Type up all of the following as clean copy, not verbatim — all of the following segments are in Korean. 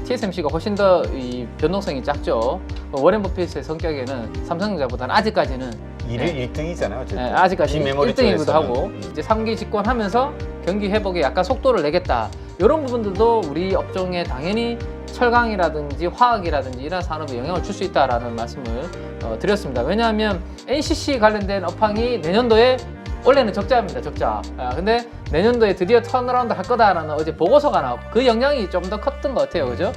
TSMC가 훨씬 더 이 변동성이 작죠. 워렌 버핏의 성격에는 삼성전자보다는 아직까지는 1등이잖아요. 어쨌든. 아직까지 빈메모리 1등이기도 쪽에서는. 하고 이제 3기 집권하면서 경기 회복에 약간 속도를 내겠다. 이런 부분들도 우리 업종에 당연히 철강이라든지 화학이라든지 이런 산업에 영향을 줄 수 있다라는 말씀을 드렸습니다. 왜냐하면 NCC 관련된 업황이 내년도에 원래는 적자입니다. 적자. 근데 내년도에 드디어 턴어라운드 할 거다라는 어제 보고서가 나왔고 그 영향이 좀 더 컸던 것 같아요. 그죠?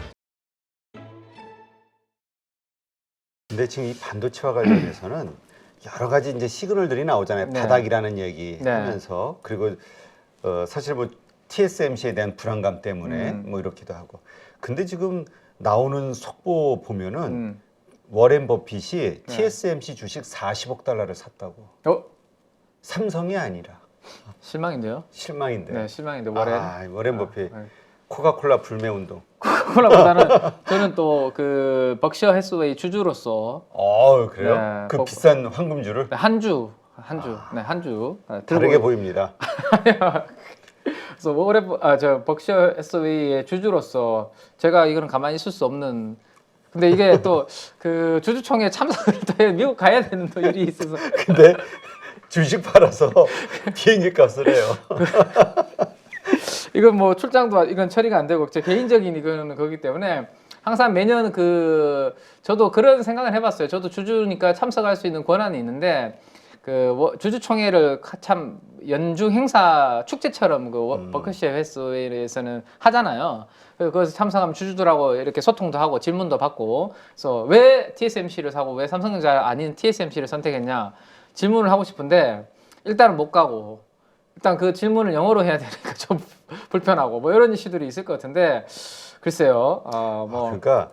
근데 지금 이 반도체와 관련해서는 여러 가지 이제 시그널들이 나오잖아요. 네. 바닥이라는 얘기 네. 하면서 그리고 사실 뭐 TSMC에 대한 불안감 때문에 뭐 이렇기도 하고. 근데 지금 나오는 속보 보면은 워렌 버핏이 TSMC 주식 40억 달러를 샀다고. 삼성이 아니라. 실망인데요. 실망인데. 네, 실망인데 워렌 버핏. 네. 코카콜라 불매 운동. 코카콜라보다는 저는 또 그 벅셔 해스웨이 주주로서 그래요? 네, 그 비싼 황금주를 한주 다르게 보입니다. 그래서 저 벅셔 해스웨이의 주주로서 제가 이거는 가만히 있을 수 없는. 근데 이게 또 그 주주총회 참석을 또 해 미국 가야 되는 또 일이 있어서. 근데 주식 팔아서 비행기 값을 해요. 이건 뭐 출장도 이건 처리가 안 되고 제 개인적인 이거는 거기 때문에 항상 매년 저도 그런 생각을 해봤어요. 저도 주주니까 참석할 수 있는 권한이 있는데 주주총회를 참 연중 행사 축제처럼 버크셔 해스웨이에서는 하잖아요. 거기서 참석하면 주주들하고 이렇게 소통도 하고 질문도 받고. 그래서 왜 TSMC를 사고 왜 삼성전자 아닌 TSMC를 선택했냐 질문을 하고 싶은데 일단은 못 가고. 일단 그 질문을 영어로 해야 되니까 좀 불편하고 뭐 이런 이슈들이 있을 것 같은데 글쎄요. 그러니까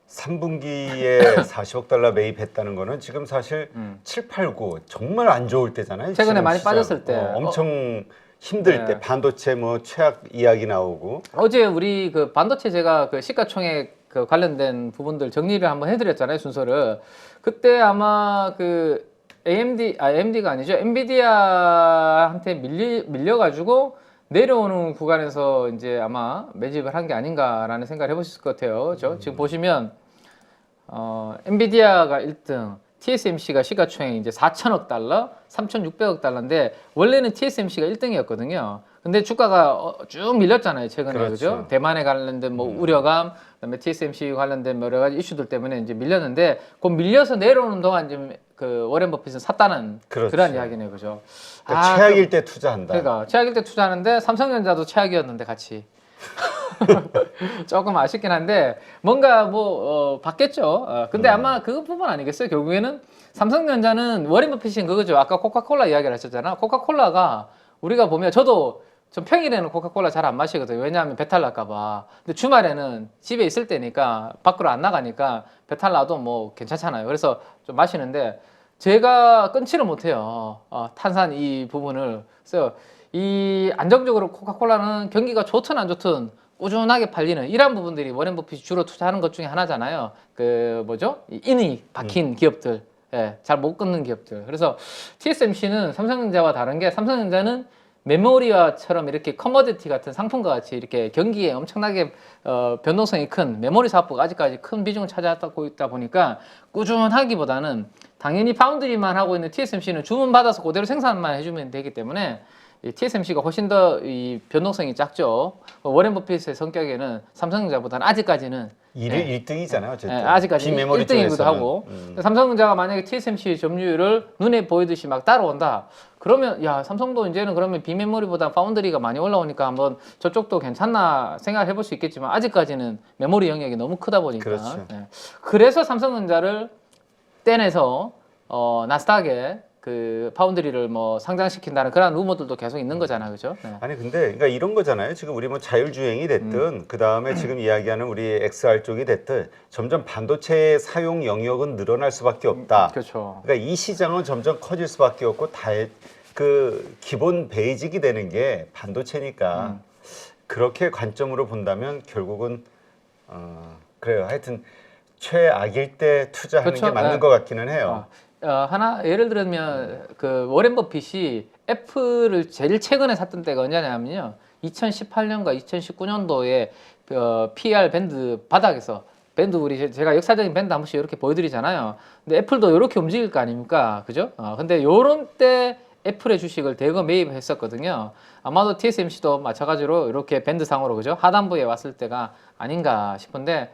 3분기에 40억 달러 매입했다는 거는 지금 사실 7, 8, 9 정말 안 좋을 때잖아요. 최근에 많이 시장. 빠졌을 때 엄청 힘들 때 반도체 뭐 최악 이야기 나오고. 어제 우리 그 반도체 제가 그 시가총액 그 관련된 부분들 정리를 한번 해드렸잖아요, 순서를. 그때 아마 그 AMD가 아니죠. 엔비디아한테 밀려가지고 내려오는 구간에서 이제 아마 매집을 한 게 아닌가라는 생각을 해보실 것 같아요. 그렇죠? 지금 보시면 엔비디아가 1등, TSMC가 시가총액 이제 4천억 달러, 3,600억 달러인데 원래는 TSMC가 1등이었거든요. 근데 주가가 쭉 밀렸잖아요, 최근에. 그렇죠. 그죠? 대만에 관련된 뭐 우려감, 그다음에 TSMC 관련된 여러 가지 이슈들 때문에 이제 밀렸는데 그 밀려서 내려오는 동안 지금 그 워렌 버핏은 샀다는 그런 이야기네요. 그죠? 그러니까 최악일 때 투자한다. 그러니까 최악일 때 투자하는데 삼성전자도 최악이었는데 같이. 조금 아쉽긴 한데 뭔가 뭐 받겠죠. 근데 아마 그것뿐만 아니겠어요. 결국에는 삼성전자는 워렌 버핏은 그거죠. 아까 코카콜라 이야기를 하셨잖아. 코카콜라가 우리가 보면 저도 좀 평일에는 코카콜라 잘 안 마시거든요. 왜냐하면 배탈 날까봐. 근데 주말에는 집에 있을 때니까 밖으로 안 나가니까 배탈 나도 뭐 괜찮잖아요. 그래서 좀 마시는데 제가 끊지를 못해요. 탄산 이 부분을. 그래서 이 안정적으로 코카콜라는 경기가 좋든 안 좋든 꾸준하게 팔리는 이런 부분들이 워렌 버핏이 주로 투자하는 것 중에 하나잖아요. 그 뭐죠? 인이 박힌 기업들, 잘 못 끊는 기업들. 그래서 TSMC는 삼성전자와 다른 게 삼성전자는 메모리와처럼 이렇게 커머디티 같은 상품과 같이 이렇게 경기에 엄청나게 변동성이 큰 메모리 사업부가 아직까지 큰 비중을 차지하고 있다 보니까 꾸준하기보다는 당연히 파운드리만 하고 있는 TSMC는 주문 받아서 그대로 생산만 해주면 되기 때문에 TSMC가 훨씬 더 이 변동성이 작죠. 워렌 버핏의 성격에는 삼성전자보다는 아직까지는 1등이잖아요. 어쨌든. 아직까지 빈메모리 1등이기도 쪽에서는. 하고 삼성전자가 만약에 TSMC 점유율을 눈에 보이듯이 막 따라온다. 그러면 야 삼성도 이제는 그러면 빈메모리보다 파운드리가 많이 올라오니까 한번 저쪽도 괜찮나 생각해 볼 수 있겠지만 아직까지는 메모리 영역이 너무 크다 보니까 그렇죠. 그래서 삼성전자를 떼내서 나스닥에 그 파운드리를 뭐 상장시킨다는 그런 루머들도 계속 있는 거잖아요, 그죠? 네. 아니 근데 그러니까 이런 거잖아요. 지금 우리 뭐 자율주행이 됐든 그 다음에 지금 이야기하는 우리 XR 쪽이 됐든 점점 반도체 사용 영역은 늘어날 수밖에 없다. 그렇죠. 그러니까 이 시장은 점점 커질 수밖에 없고 그 기본 베이직이 되는 게 반도체니까 그렇게 관점으로 본다면 결국은 그래요. 하여튼 최악일 때 투자하는 그렇죠. 게 맞는 것 같기는 해요. 하나 예를 들면 그 워렌 버핏이 애플을 제일 최근에 샀던 때가 언제냐면요. 2018년과 2019년도에 PR 밴드 바닥에서 밴드 우리 제가 역사적인 밴드 한 번씩 이렇게 보여드리잖아요. 근데 애플도 이렇게 움직일 거 아닙니까, 그죠? 근데 요런 때 애플의 주식을 대거 매입했었거든요. 아마도 TSMC도 마찬가지로 이렇게 밴드상으로 그죠? 하단부에 왔을 때가 아닌가 싶은데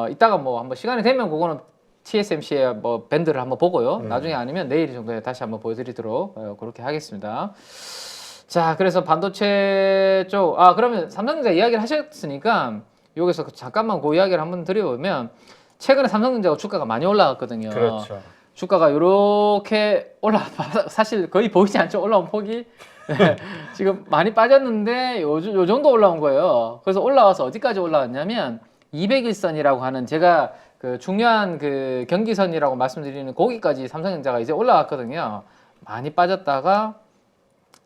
이따가 뭐 한번 시간이 되면 그거는 TSMC의 뭐 밴드를 한번 보고요. 나중에 아니면 내일 정도에 다시 한번 보여드리도록 그렇게 하겠습니다. 자, 그래서 반도체 쪽, 그러면 삼성전자 이야기를 하셨으니까 여기서 잠깐만 그 이야기를 한번 드려보면 최근에 삼성전자가 주가가 많이 올라갔거든요. 그렇죠. 주가가 이렇게 사실 거의 보이지 않죠? 올라온 폭이. 네, 지금 많이 빠졌는데 요 정도 올라온 거예요. 그래서 올라와서 어디까지 올라왔냐면 200일선이라고 하는 제가 그 중요한 그 경기선이라고 말씀드리는 거기까지 삼성전자가 이제 올라왔거든요. 많이 빠졌다가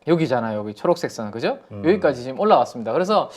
여기잖아요. 여기 초록색 선, 그죠? 여기까지 지금 올라왔습니다. 그래서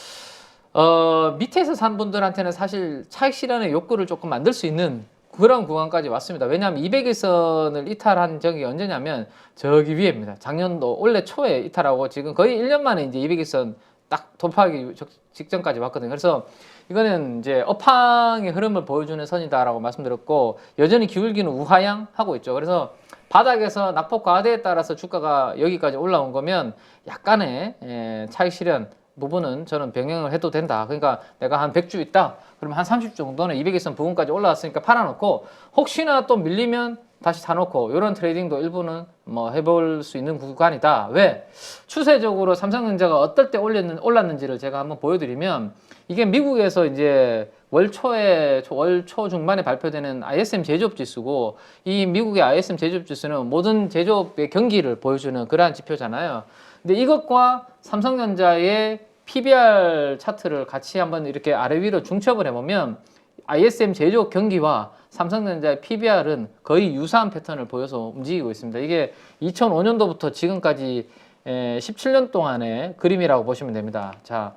밑에서 산 분들한테는 사실 차익 실현의 욕구를 조금 만들 수 있는 그런 구간까지 왔습니다. 왜냐하면 200일선을 이탈한 적이 언제냐면 저기 위에입니다. 작년도 올해 초에 이탈하고 지금 거의 1년 만에 이제 200일선 딱 돌파하기 직전까지 왔거든요. 그래서 이거는 이제 업황의 흐름을 보여주는 선이다라고 말씀드렸고 여전히 기울기는 우하향 하고 있죠. 그래서 바닥에서 낙폭 과대에 따라서 주가가 여기까지 올라온 거면 약간의 차익 실현 부분은 저는 병행을 해도 된다. 그러니까 내가 한 100주 있다. 그러면 한 30주 정도는 200일선 부근까지 올라왔으니까 팔아놓고 혹시나 또 밀리면 다시 사놓고 이런 트레이딩도 일부는 뭐 해볼 수 있는 구간이다. 왜? 추세적으로 삼성전자가 어떨 때 올랐는지를 제가 한번 보여드리면 이게 미국에서 이제 월 초 중반에 발표되는 ISM 제조업 지수고 이 미국의 ISM 제조업 지수는 모든 제조업의 경기를 보여주는 그러한 지표잖아요. 근데 이것과 삼성전자의 PBR 차트를 같이 한번 이렇게 아래 위로 중첩을 해보면 ISM 제조업 경기와 삼성전자의 PBR은 거의 유사한 패턴을 보여서 움직이고 있습니다. 이게 2005년도부터 지금까지 17년 동안의 그림이라고 보시면 됩니다. 자,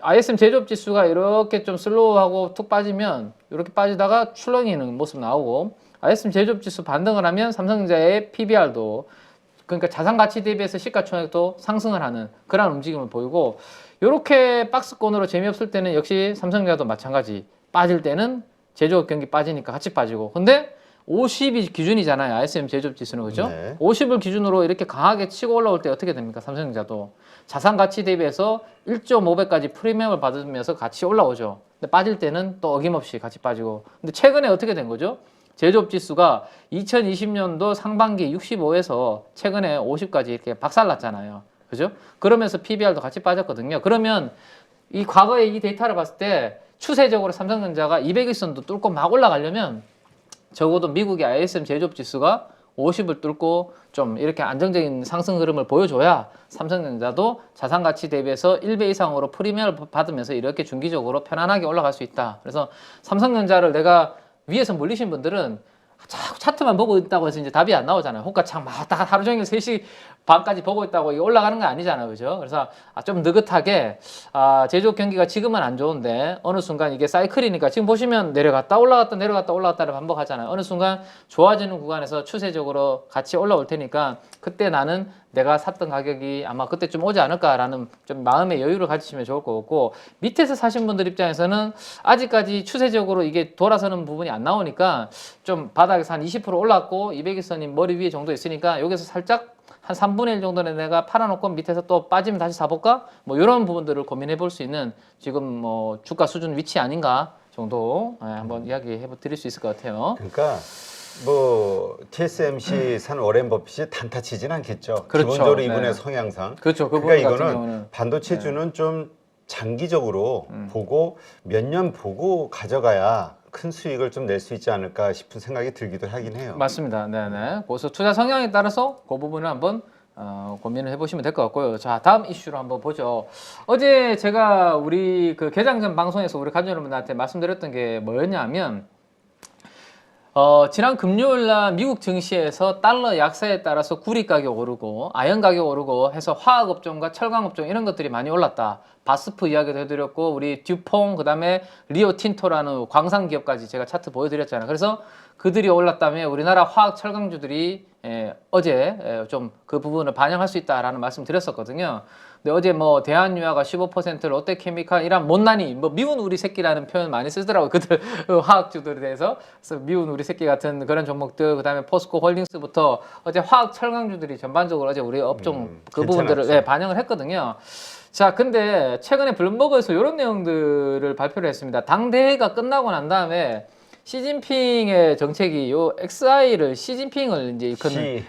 ISM 제조업 지수가 이렇게 좀 슬로우하고 툭 빠지면 이렇게 빠지다가 출렁이는 모습 나오고 ISM 제조업 지수 반등을 하면 삼성전자의 PBR도 그러니까 자산 가치 대비해서 시가총액도 상승을 하는 그런 움직임을 보이고 이렇게 박스권으로 재미없을 때는 역시 삼성전자도 마찬가지 빠질 때는 제조업 경기 빠지니까 같이 빠지고 근데 50이 기준이잖아요. ISM 제조업 지수는 그죠? 네. 50을 기준으로 이렇게 강하게 치고 올라올 때 어떻게 됩니까? 삼성전자도 자산 가치 대비해서 1.5배까지 프리미엄을 받으면서 같이 올라오죠. 근데 빠질 때는 또 어김없이 같이 빠지고 근데 최근에 어떻게 된 거죠? 제조업 지수가 2020년도 상반기 65에서 최근에 50까지 이렇게 박살났잖아요. 그죠? 그러면서 PBR도 같이 빠졌거든요. 그러면 이 과거의 이 데이터를 봤을 때 추세적으로 삼성전자가 200일선도 뚫고 막 올라가려면 적어도 미국의 ISM 제조업 지수가 50을 뚫고 좀 이렇게 안정적인 상승 흐름을 보여줘야 삼성전자도 자산 가치 대비해서 1배 이상으로 프리미엄을 받으면서 이렇게 중기적으로 편안하게 올라갈 수 있다. 그래서 삼성전자를 내가 위에서 물리신 분들은 자꾸 차트만 보고 있다고 해서 이제 답이 안 나오잖아요. 호가창 막 하루 종일 3시 반까지 보고 있다고 이게 올라가는 거 아니잖아요. 그죠? 그래서 좀 느긋하게 제조업 경기가 지금은 안 좋은데 어느 순간 이게 사이클이니까 지금 보시면 내려갔다 올라갔다 내려갔다 올라갔다를 반복하잖아요. 어느 순간 좋아지는 구간에서 추세적으로 같이 올라올 테니까 그때 나는 내가 샀던 가격이 아마 그때쯤 오지 않을까라는 좀 마음의 여유를 가지시면 좋을 것 같고 밑에서 사신 분들 입장에서는 아직까지 추세적으로 이게 돌아서는 부분이 안 나오니까 좀 바닥에서 한 20% 올랐고 200일선이 머리 위에 정도 있으니까 여기서 살짝 한 3분의 1 정도는 내가 팔아놓고 밑에서 또 빠지면 다시 사볼까? 뭐 이런 부분들을 고민해 볼 수 있는 지금 뭐 주가 수준 위치 아닌가 정도 한번 이야기해 드릴 수 있을 것 같아요. 그러니까 뭐 TSMC 산 워렌 버핏이 단타 치진 않겠죠. 그렇죠. 기본적으로 이분의 네. 성향상. 그렇죠. 그 그러니까 부분 같은 이거는 경우는 반도체주는 좀 장기적으로 보고 몇 년 보고 가져가야 큰 수익을 좀 낼 수 있지 않을까 싶은 생각이 들기도 하긴 해요. 맞습니다. 네네. 그래서 투자 성향에 따라서 그 부분을 한번 고민을 해보시면 될 것 같고요. 자, 다음 이슈로 한번 보죠. 어제 제가 우리 그 개장 전 방송에서 우리 가족 여러분들한테 말씀드렸던 게 뭐였냐면 지난 금요일 날 미국 증시에서 달러 약세에 따라서 구리 가격 오르고 아연 가격 오르고 해서 화학 업종과 철강 업종 이런 것들이 많이 올랐다. 바스프 이야기도 해드렸고 우리 듀퐁 그다음에 리오 틴토라는 광산 기업까지 제가 차트 보여드렸잖아요. 그래서 그들이 올랐다면 우리나라 화학 철강주들이 어제 좀 그 부분을 반영할 수 있다라는 말씀 드렸었거든요. 근데 어제 뭐 대한유화가 15%, 롯데케미칼 이란 못난이 뭐 미운 우리 새끼라는 표현 많이 쓰더라고요. 그들 화학주들에 대해서. 그래서 미운 우리 새끼 같은 그런 종목들, 그다음에 포스코 홀딩스부터 어제 화학 철강주들이 전반적으로 어제 우리 업종 그 부분들을 반영을 했거든요. 자, 근데 최근에 블룸버그에서 이런 내용들을 발표를 했습니다. 당대회가 끝나고 난 다음에 시진핑의 정책이 요 XI를 시진핑을 이제 일컫는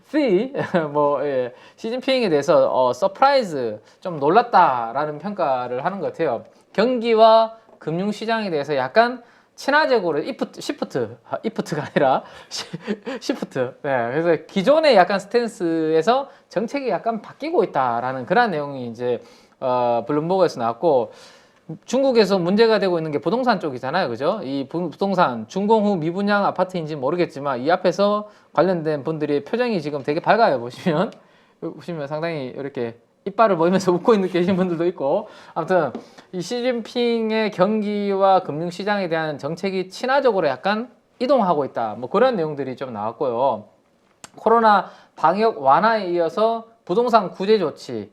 C 뭐 시진핑에 대해서 서프라이즈 좀 놀랐다라는 평가를 하는 것 같아요. 경기와 금융시장에 대해서 약간 친화적으로 이프트가 아니라 시프트. 네, 그래서 기존의 약간 스탠스에서 정책이 약간 바뀌고 있다라는 그런 내용이 이제 블룸버그에서 나왔고. 중국에서 문제가 되고 있는 게 부동산 쪽이잖아요. 그죠? 이 부동산, 준공후 미분양 아파트인지 모르겠지만 이 앞에서 관련된 분들의 표정이 지금 되게 밝아요. 보시면 상당히 이렇게 이빨을 보이면서 웃고 있는 계신 분들도 있고. 아무튼 이 시진핑의 경기와 금융시장에 대한 정책이 친화적으로 약간 이동하고 있다. 뭐 그런 내용들이 좀 나왔고요. 코로나 방역 완화에 이어서 부동산 구제 조치,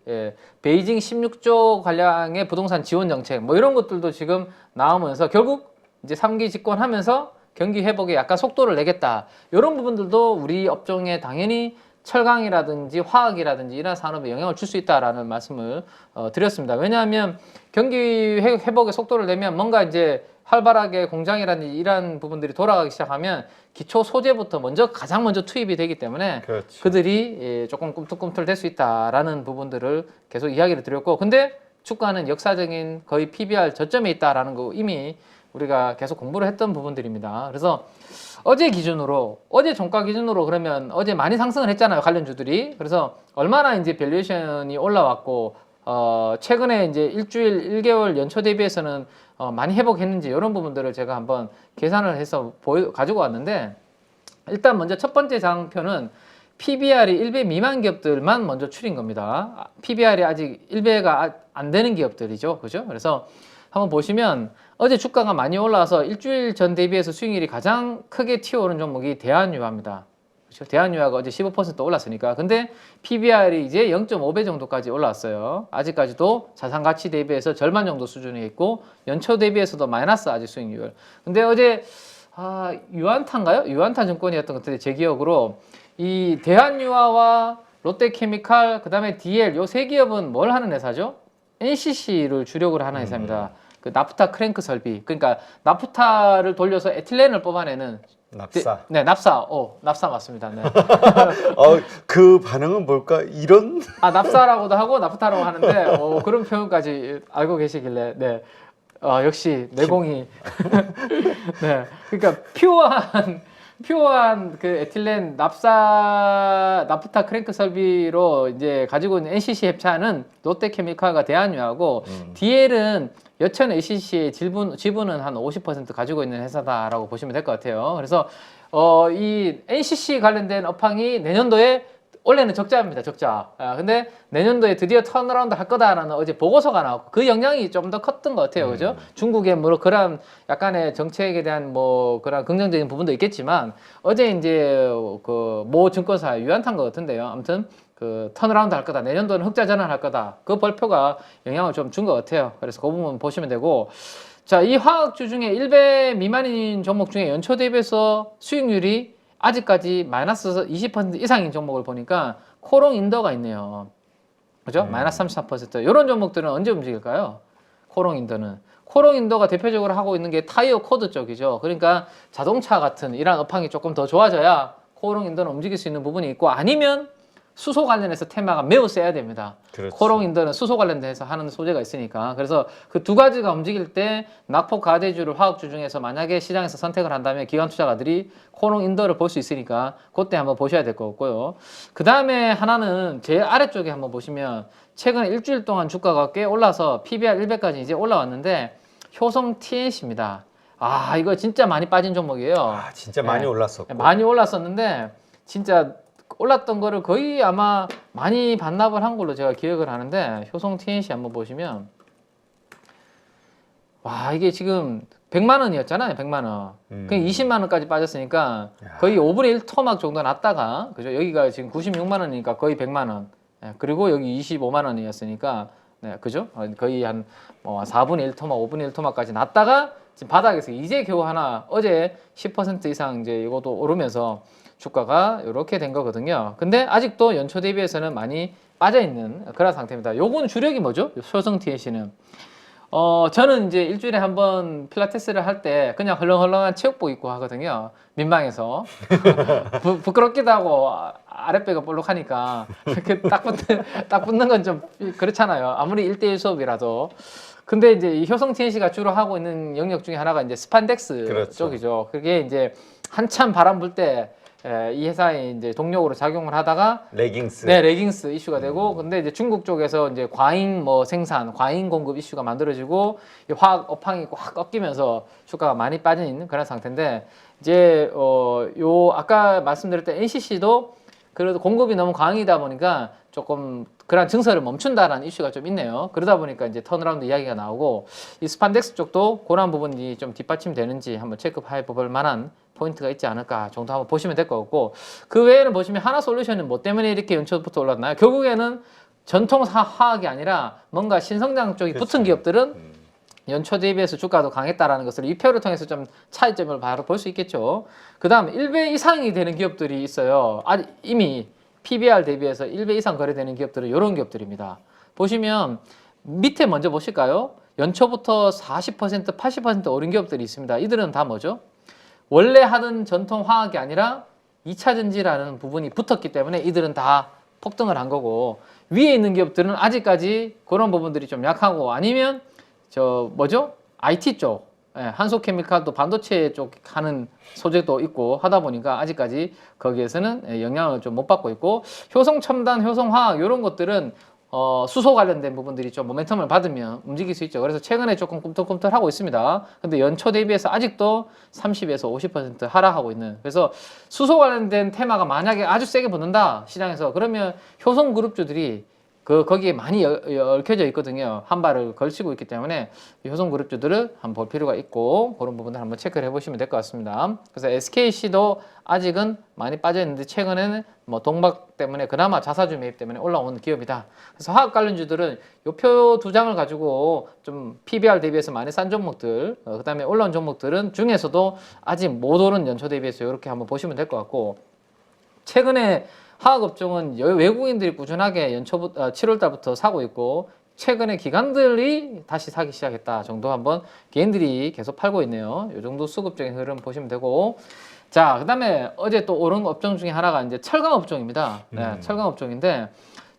베이징 16조 관량의 부동산 지원 정책, 뭐 이런 것들도 지금 나오면서 결국 이제 3기 집권하면서 경기 회복에 약간 속도를 내겠다. 이런 부분들도 우리 업종에 당연히 철강이라든지 화학이라든지 이런 산업에 영향을 줄 수 있다라는 말씀을 드렸습니다. 왜냐하면 경기 회복에 속도를 내면 뭔가 이제 활발하게 공장이라든지 이런 부분들이 돌아가기 시작하면 기초 소재부터 가장 먼저 투입이 되기 때문에 그렇죠. 그들이 조금 꿈틀꿈틀 될 수 있다라는 부분들을 계속 이야기를 드렸고, 근데 주가는 역사적인 거의 PBR 저점에 있다라는 거 이미 우리가 계속 공부를 했던 부분들입니다. 그래서 어제 종가 기준으로 그러면 어제 많이 상승을 했잖아요, 관련주들이. 그래서 얼마나 이제 밸류에이션이 올라왔고 최근에 이제 일주일 1개월 연초 대비해서는 많이 회복했는지 이런 부분들을 제가 한번 계산을 해서 가지고 왔는데, 일단 먼저 첫 번째 장표는 PBR이 1배 미만 기업들만 먼저 추린 겁니다. PBR이 아직 1배가 안 되는 기업들이죠. 그죠? 그래서 한번 보시면 어제 주가가 많이 올라와서 일주일 전 대비해서 수익률이 가장 크게 튀어오른 종목이 대한유화입니다. 그렇죠? 대한유화가 어제 15% 올랐으니까. 근데 PBR이 이제 0.5배 정도까지 올라왔어요. 아직까지도 자산 가치 대비해서 절반 정도 수준에 있고 연초 대비해서도 마이너스 아직 수익률. 근데 어제 유한타인가요? 유한타 증권이었던 것 같은데 제 기억으로 이 대한유화와 롯데케미칼 그다음에 DL 요 세 기업은 뭘 하는 회사죠? NCC를 주력으로 하는 회사입니다. 그 나프타 크랭크 설비. 그러니까 나프타를 돌려서 에틸렌을 뽑아내는 납사. 네, 납사. 납사 맞습니다. 네. 그 반응은 뭘까? 이런? 납사라고도 하고 나프타라고 하는데 그런 표현까지 알고 계시길래 네. 역시 내공이 네. 그러니까 퓨어한 그 에틸렌 나프타 크랭크 설비로 이제 가지고 있는 NCC 협찬은 롯데케미칼과 대한유하고 DL은 여천 ACC의 지분은 한 50% 가지고 있는 회사다라고 보시면 될 것 같아요. 그래서 이 NCC 관련된 업황이 내년도에 원래는 적자입니다. 적자. 근데 내년도에 드디어 턴어라운드 할 거다라는 어제 보고서가 나왔고 그 영향이 좀 더 컸던 것 같아요. 그죠? 중국의 뭐 그런 약간의 정책에 대한 뭐 그런 긍정적인 부분도 있겠지만 어제 이제 그 모 증권사 유한탄 것 같은데요. 아무튼 그 턴어라운드 할 거다. 내년도는 흑자 전환할 거다. 그 발표가 영향을 좀 준 것 같아요. 그래서 그 부분 보시면 되고, 자, 이 화학주 중에 1배 미만인 종목 중에 연초 대비해서 수익률이 아직까지 마이너스 20% 이상인 종목을 보니까 코롱 인더가 있네요. 그죠? 마이너스 33%. 이런 종목들은 언제 움직일까요? 코롱 인더는. 코롱 인더가 대표적으로 하고 있는 게 타이어 코드 쪽이죠. 그러니까 자동차 같은 이런 업황이 조금 더 좋아져야 코롱 인더는 움직일 수 있는 부분이 있고, 아니면 수소 관련해서 테마가 매우 세야 됩니다. 그렇지. 코롱 인더는 수소 관련돼서 하는 소재가 있으니까. 그래서 그 두 가지가 움직일 때 낙폭 가대주를 화학주 중에서 만약에 시장에서 선택을 한다면 기관 투자가들이 코롱 인더를 볼 수 있으니까 그때 한번 보셔야 될 것 같고요. 그 다음에 하나는 제일 아래쪽에 한번 보시면 최근 일주일 동안 주가가 꽤 올라서 PBR 1배까지 이제 올라왔는데 효성 TNC입니다. 이거 진짜 많이 빠진 종목이에요. 진짜 많이 올랐었고. 많이 올랐었는데 진짜 올랐던 거를 거의 아마 많이 반납을 한 걸로 제가 기억을 하는데, 효성 TNC 한번 보시면 이게 지금 100만 원이었잖아요. 100만 원. 그 20만 원까지 빠졌으니까 야. 거의 5분의 1 토막 정도 났다가 그죠? 여기가 지금 96만 원이니까 거의 100만 원. 예, 그리고 여기 25만 원이었으니까 네, 그죠? 거의 한 뭐 4분의 1 토막, 5분의 1 토막까지 났다가 지금 바닥에서 이제 겨우 하나 어제 10% 이상 이제 이것도 오르면서 주가가 이렇게 된 거거든요. 근데 아직도 연초 대비해서는 많이 빠져 있는 그런 상태입니다. 요건 주력이 뭐죠? 효성 TNC는 저는 이제 일주일에 한 번 필라테스를 할 때 그냥 헐렁헐렁한 체육복 입고 하거든요. 민망해서. 부끄럽기도 하고 아랫배가 볼록하니까 이렇게 딱 붙는 건 좀 그렇잖아요. 아무리 1대1 수업이라도. 근데 이제 이 효성 TNC가 주로 하고 있는 영역 중에 하나가 이제 스판덱스 그렇죠. 쪽이죠. 그게 이제 한참 바람 불 때 이 회사의 이제 동력으로 작용을 하다가 레깅스. 네, 레깅스 이슈가 되고, 근데 이제 중국 쪽에서 이제 과잉 뭐 생산, 과잉 공급 이슈가 만들어지고, 이 화학 업황이 확 꺾이면서 주가가 많이 빠져 있는 그런 상태인데, 이제 요 아까 말씀드릴 때 NCC도 그래도 공급이 너무 과잉이다 보니까 조금 그런 증설을 멈춘다라는 이슈가 좀 있네요. 그러다 보니까 이제 턴어라운드 이야기가 나오고, 이 스판덱스 쪽도 그런 부분이 좀 뒷받침되는지 한번 체크해 볼 만한 포인트가 있지 않을까 정도 한번 보시면 될 것 같고, 그 외에는 보시면 하나솔루션은 뭐 때문에 이렇게 연초부터 올랐나요? 결국에는 전통 화학이 아니라 뭔가 신성장 쪽이 붙은 기업들은 연초 대비해서 주가도 강했다라는 것을 이 표를 통해서 좀 차이점을 바로 볼 수 있겠죠. 그 다음 1배 이상이 되는 기업들이 있어요. 이미 PBR 대비해서 1배 이상 거래되는 기업들은 이런 기업들입니다. 보시면 밑에 먼저 보실까요? 연초부터 40%, 80% 오른 기업들이 있습니다. 이들은 다 뭐죠? 원래 하던 전통 화학이 아니라 2차 전지라는 부분이 붙었기 때문에 이들은 다 폭등을 한 거고, 위에 있는 기업들은 아직까지 그런 부분들이 좀 약하고, 아니면 저 뭐죠? IT 쪽, 한소케미칼도 반도체 쪽 하는 소재도 있고 하다 보니까 아직까지 거기에서는 영향을 좀 못 받고 있고, 효성첨단, 효성화학 이런 것들은 수소 관련된 부분들이 좀 모멘텀을 받으면 움직일 수 있죠. 그래서 최근에 조금 꿈틀꿈틀하고 있습니다. 근데 연초 대비해서 아직도 30에서 50% 하락하고 있는. 그래서 수소 관련된 테마가 만약에 아주 세게 붙는다 시장에서, 그러면 효성그룹주들이 거기에 많이 얽혀져 있거든요. 한 발을 걸치고 있기 때문에 효성그룹주들을 한번 볼 필요가 있고, 그런 부분들 한번 체크를 해보시면 될 것 같습니다. 그래서 SKC도 아직은 많이 빠져 있는데 최근에는 뭐 동박 때문에 그나마 자사주 매입 때문에 올라온 기업이다. 그래서 화학 관련주들은 요 표 두 장을 가지고 좀 PBR 대비해서 많이 싼 종목들, 그다음에 올라온 종목들은 중에서도 아직 못 오른 연초 대비해서 이렇게 한번 보시면 될 것 같고, 최근에 화학업종은 외국인들이 꾸준하게 7월 달부터 사고 있고, 최근에 기관들이 다시 사기 시작했다 정도 한번 개인들이 계속 팔고 있네요. 이 정도 수급적인 흐름 보시면 되고, 자, 그다음에 어제 또 오른 업종 중에 하나가 이제 철강 업종입니다. 네, 철강 업종인데,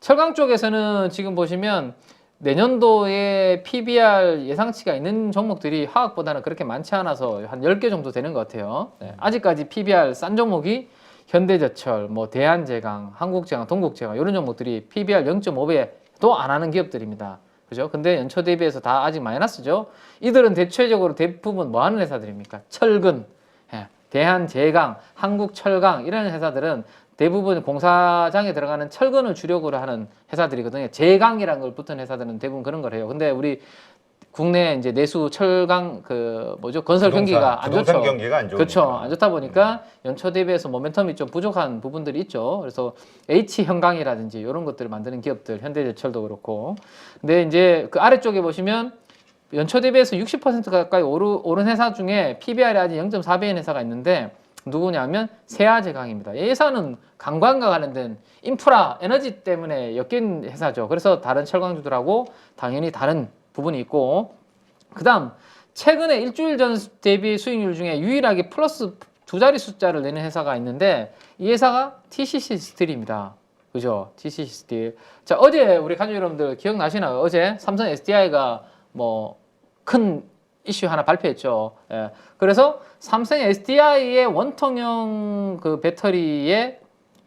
철강 쪽에서는 지금 보시면 내년도에 PBR 예상치가 있는 종목들이 화학보다는 그렇게 많지 않아서 한 10개 정도 되는 것 같아요. 네, 아직까지 PBR 싼 종목이 현대제철, 뭐 대한제강, 한국제강, 동국제강 이런 종목들이 PBR 0.5배도 안 하는 기업들입니다. 그죠? 근데 연초 대비해서 다 아직 마이너스죠. 이들은 대체적으로 대부분 뭐 하는 회사들입니까? 철근, 대한제강, 한국철강 이런 회사들은 대부분 공사장에 들어가는 철근을 주력으로 하는 회사들이거든요. 제강이라는 걸 붙은 회사들은 대부분 그런 걸 해요. 근데 우리 국내 이제 내수 철강 건설 경기가 안 좋죠. 경기가 안 좋으니까. 그렇죠. 안 좋다 보니까 연초 대비해서 모멘텀이 좀 부족한 부분들이 있죠. 그래서 H형강이라든지 이런 것들을 만드는 기업들, 현대제철도 그렇고. 근데 이제 그 아래쪽에 보시면 연초 대비해서 60% 가까이 오른 회사 중에 PBR이 아직 0.4배인 회사가 있는데 누구냐면 세아제강입니다. 이 회사는 관광과 관련된 인프라, 에너지 때문에 엮인 회사죠. 그래서 다른 철강주들하고 당연히 다른 부분이 있고, 그 다음 최근에 일주일 전 대비 수익률 중에 유일하게 플러스 두 자리 숫자를 내는 회사가 있는데 이 회사가 TCC 스틸입니다. 그죠? TCC 스틸. 자, 어제 우리 관주 여러분들 기억나시나요? 어제 삼성 SDI가 뭐 큰 이슈 하나 발표했죠. 예. 그래서 삼성 SDI의 원통형 그 배터리의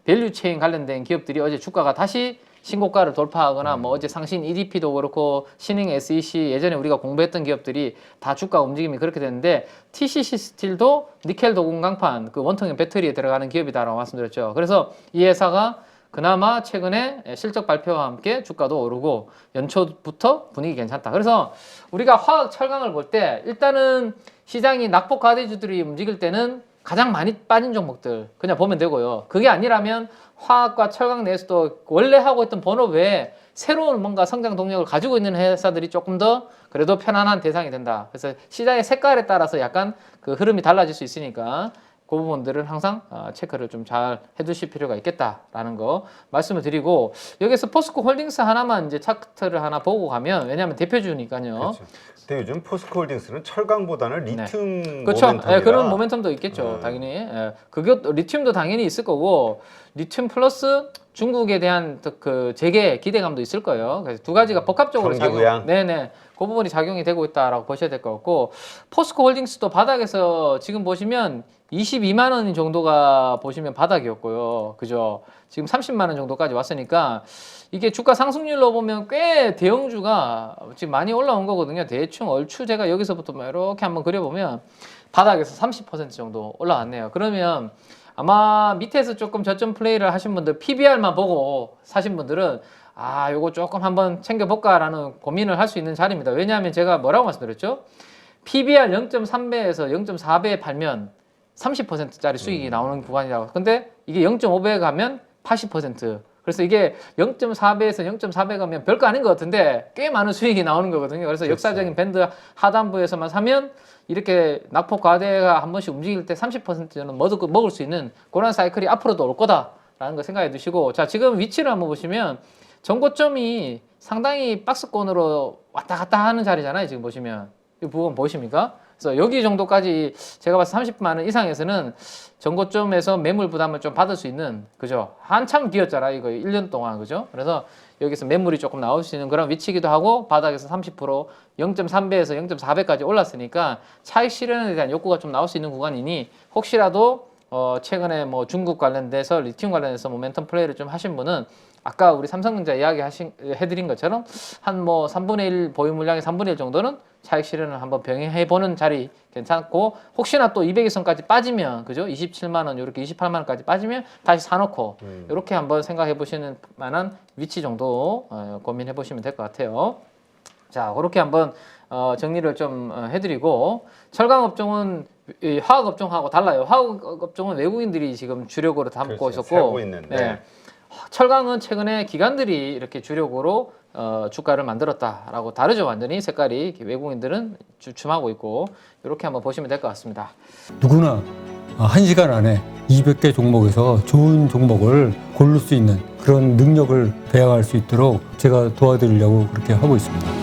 밸류체인 관련된 기업들이 어제 주가가 다시 신고가를 돌파하거나 뭐 어제 상신 EDP도 그렇고 신흥 SEC 예전에 우리가 공부했던 기업들이 다 주가 움직임이 그렇게 됐는데, TCC 스틸도 니켈 도금 강판 그 원통형 배터리에 들어가는 기업이다라고 말씀드렸죠. 그래서 이 회사가 그나마 최근에 실적 발표와 함께 주가도 오르고 연초부터 분위기 괜찮다. 그래서 우리가 화학 철강을 볼 때 일단은 시장이 낙폭 과대주들이 움직일 때는 가장 많이 빠진 종목들 그냥 보면 되고요. 그게 아니라면 화학과 철강 내에서도 원래 하고 있던 본업 외에 새로운 뭔가 성장 동력을 가지고 있는 회사들이 조금 더 그래도 편안한 대상이 된다. 그래서 시장의 색깔에 따라서 약간 그 흐름이 달라질 수 있으니까 그 부분들은 항상 체크를 좀 잘 해두실 필요가 있겠다라는 거 말씀을 드리고, 여기서 포스코 홀딩스 하나만 이제 차트를 하나 보고 가면, 왜냐하면 대표주니까요. 그렇죠. 근데 요즘 포스코홀딩스는 철강보다는 리튬 그렇죠. 모멘텀이라 그런 모멘텀도 있겠죠. 당연히. 그게 리튬도 당연히 있을 거고, 리튬 플러스 중국에 대한 그 재개 기대감도 있을 거예요. 그래서 두 가지가 복합적으로 경기부양. 네네. 그 부분이 작용이 되고 있다라고 보셔야 될 것 같고, 포스코 홀딩스도 바닥에서 지금 보시면 22만 원 정도가 보시면 바닥이었고요. 그죠? 지금 30만 원 정도까지 왔으니까 이게 주가 상승률로 보면 꽤 대형주가 지금 많이 올라온 거거든요. 대충 얼추 제가 여기서부터 이렇게 한번 그려보면 바닥에서 30% 정도 올라왔네요. 그러면 아마 밑에서 조금 저점 플레이를 하신 분들, PBR만 보고 사신 분들은 요거 조금 한번 챙겨볼까라는 고민을 할 수 있는 자리입니다. 왜냐하면 제가 뭐라고 말씀드렸죠? PBR 0.3배에서 0.4배에 팔면 30%짜리 수익이 나오는 구간이라고. 근데 이게 0.5배에 가면 80%. 그래서 이게 0.4배에서 0.4배 가면 별거 아닌 것 같은데 꽤 많은 수익이 나오는 거거든요. 그래서 역사적인 밴드 하단부에서만 사면 이렇게 낙폭 과대가 한 번씩 움직일 때 30%는 먹을 수 있는 그런 사이클이 앞으로도 올 거다라는 거 생각해 두시고, 자, 지금 위치를 한번 보시면 전고점이 상당히 박스권으로 왔다 갔다 하는 자리잖아요. 지금 보시면 이 부분 보이십니까? 그래서 여기 정도까지 제가 봤을 때 30만 원 이상에서는 전고점에서 매물 부담을 좀 받을 수 있는, 그죠? 한참 기었잖아 이거 1년 동안, 그죠? 그래서 여기서 매물이 조금 나올 수 있는 그런 위치이기도 하고, 바닥에서 30% 0.3배에서 0.4배까지 올랐으니까 차익 실현에 대한 욕구가 좀 나올 수 있는 구간이니, 혹시라도 최근에 뭐 중국 관련돼서 리튬 관련해서 모멘텀 플레이를 좀 하신 분은 아까 우리 삼성전자 해드린 것처럼 한 뭐 3분의 1 보유 물량의 3분의 1 정도는 차익 실현을 한번 병행해보는 자리 괜찮고, 혹시나 또 200일선까지 빠지면, 그죠? 27만 원, 이렇게 28만 원까지 빠지면 다시 사놓고 이렇게 한번 생각해 보시는 만한 위치 정도 고민해 보시면 될 것 같아요. 자, 그렇게 한번 정리를 좀 해드리고, 철강업종은 이 화학업종하고 달라요. 화학업종은 외국인들이 지금 주력으로 담고 그렇죠. 있었고, 살고 있는데. 네. 철강은 최근에 기관들이 이렇게 주력으로 주가를 만들었다라고 다르죠. 완전히 색깔이. 외국인들은 주춤하고 있고, 이렇게 한번 보시면 될 것 같습니다. 누구나 1시간 안에 200개 종목에서 좋은 종목을 고를 수 있는 그런 능력을 배양할 수 있도록 제가 도와드리려고 그렇게 하고 있습니다.